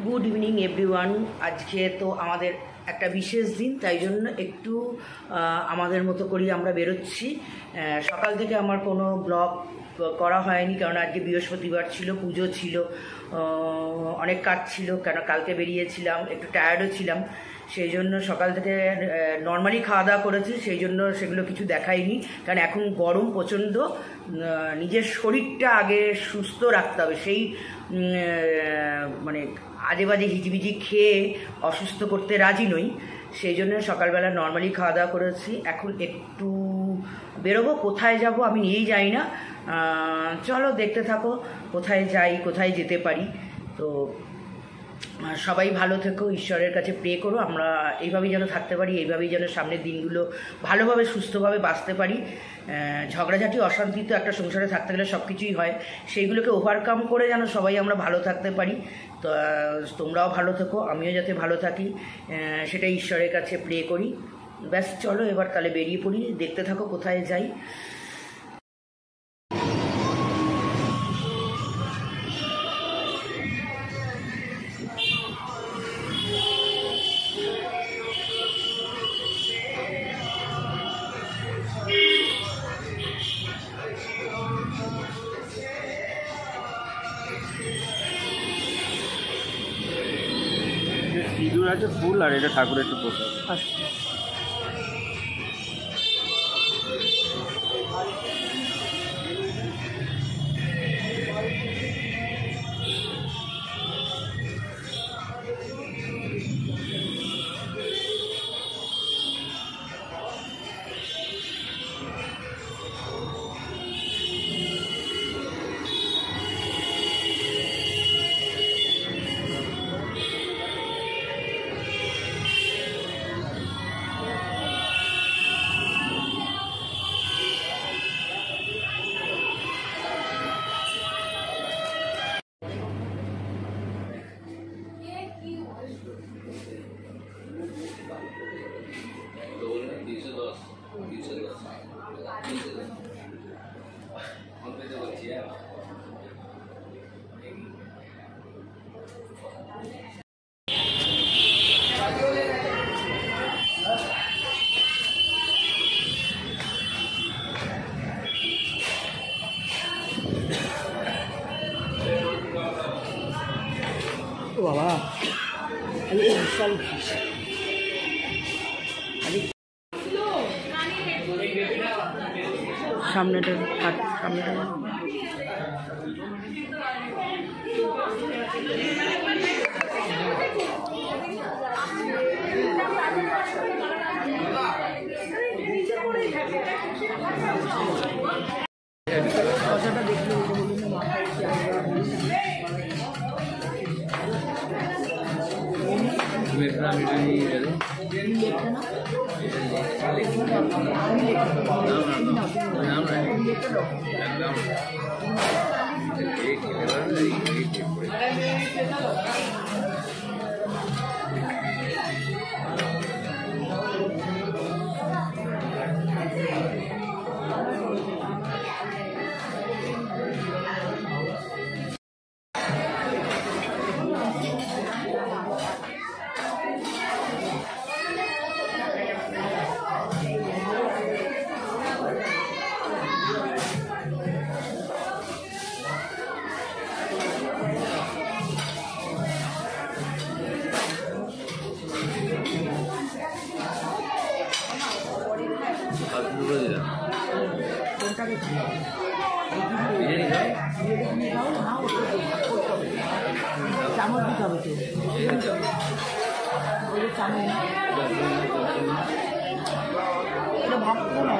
Good evening everyone. আজকে তো আমাদের একটা বিশেষ দিন, তাই জন্য একটু আমাদের মতো করেই আমরা বেরোচ্ছি। সকাল থেকে আমার কোনো ব্লগ করা হয়নি, কারণ আজকে বৃহস্পতিবার ছিল, পুজো ছিল, অনেক কাজ ছিল, কেন কালকে বেরিয়েছিলাম, একটু টায়ার্ডও ছিলাম। সেই জন্য সকাল থেকে নর্মালি খাওয়া দাওয়া করেছি, সেই জন্য সেগুলো কিছু দেখাইনি, কারণ এখন গরম প্রচণ্ড। নিজের শরীরটা আগে সুস্থ রাখতে হবে, সেই মানে আজে বাজে হিজিবিজি খেয়ে অসুস্থ করতে রাজি নই। সেই জন্য সকালবেলা নর্মালি খাওয়া দাওয়া করেছি। এখন একটু বেরোবো, কোথায় যাব আমি নিজেই জানি না। চলো দেখতে থাকো কোথায় যাই, কোথায় যেতে পারি। তো সবাই ভালো থেকো, ঈশ্বরের কাছে প্রে করো আমরা এইভাবেই যেন থাকতে পারি, এইভাবেই যেন সামনের দিনগুলো ভালোভাবে সুস্থভাবে বাঁচতে পারি। ঝগড়াঝাটি অশান্তি তো একটা সংসারে থাকতে গেলে সব কিছুই হয়, সেইগুলোকে ওভারকাম করে যেন সবাই আমরা ভালো থাকতে পারি। তো তোমরাও ভালো থেকো, আমিও যাতে ভালো থাকি, সেটা ঈশ্বরের কাছে প্রে করি। ব্যাস চলো এবার তাহলে বেরিয়ে পড়ি, দেখতে থাকো কোথায় যাই। সিঁদুর আছে, ফুল, আর এটা ঠাকুরের একটু প্রসাদ। আচ্ছা, বাবা বিশাল সামনেটা সামনেটা কথাটা দেখলে চামচ দিতে হবে তো, ওই চামচ এটা ভাবতে না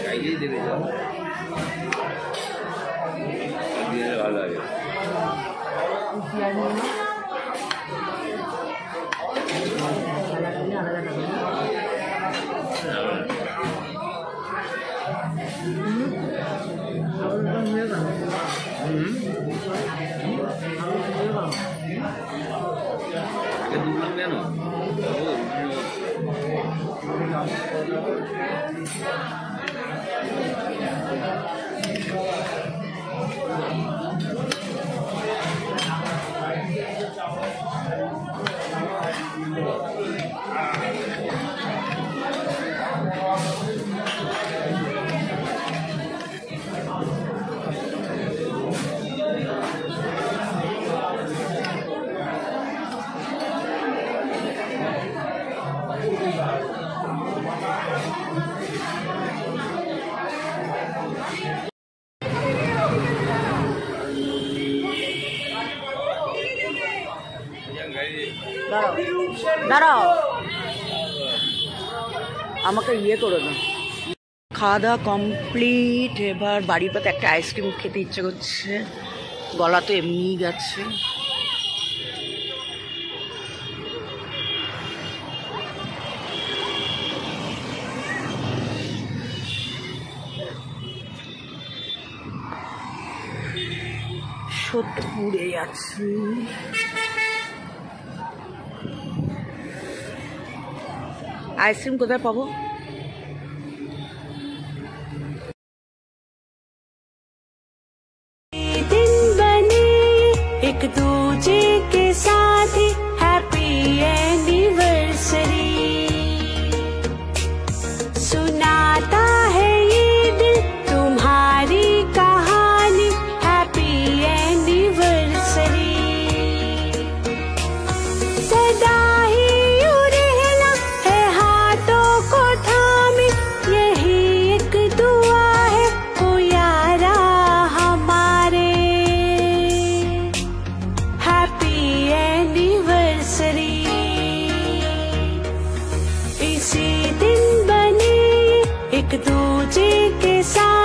খাইয়েই দেবে যা দিয়ে ভালো লাগে। দুলাম কেন দাঁড়াও, আমাকে ইয়ে করো না। খাওয়া দাওয়া কমপ্লিট। এবার বাড়ির পথে একটা আইসক্রিম খেতে ইচ্ছে করছে, গলা তো এমনিই গেছে। সোদপুরে আছি। आइसक्रीम कोথায় পাবো? दिन बने एक दूजे के साथ हैप्पी एनिवर्सरी सुनाता है ये दिल तुम्हारी कहानी हैप्पी एनिवर्सरी सदा ही एक दूजे के साथ